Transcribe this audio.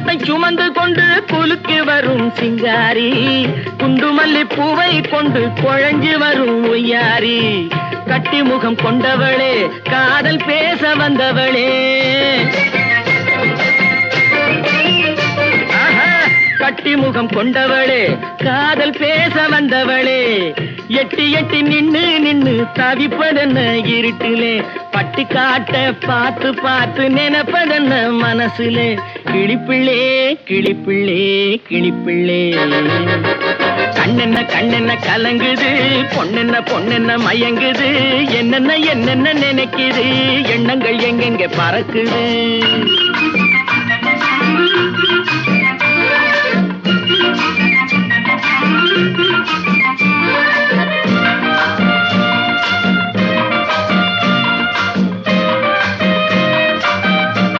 குடத்தை சுமந்து கொண்டு குலுக்கி வரும் சிங்காரி, குண்டுமல்லி பூவை கொண்டு குழஞ்சு வரும் ஒய்யாரி. கட்டி முகம் கொண்டவளே, காதல் பேச வந்தவளே, கட்டி முகம் கொண்டவளே, காதல் பேச வந்தவளே. எட்டி எட்டி நின்னு நின்னு தவிப்பதென்ன இருட்டிலே, பட்டி காட்ட பார்த்து பார்த்து நினைப்பதென்ன மனசுலே. கிளிப்பிள்ளே கிளிப்பிள்ளே கிளிப்பிள்ளே, கண்ணென்ன கண்ணென்ன கலங்குது, பொண்ணென்ன பொண்ணென்ன மயங்குது, என்னென்ன என்னென்ன நினைக்குது, எண்ணங்கள் எங்கெங்க பறக்குது.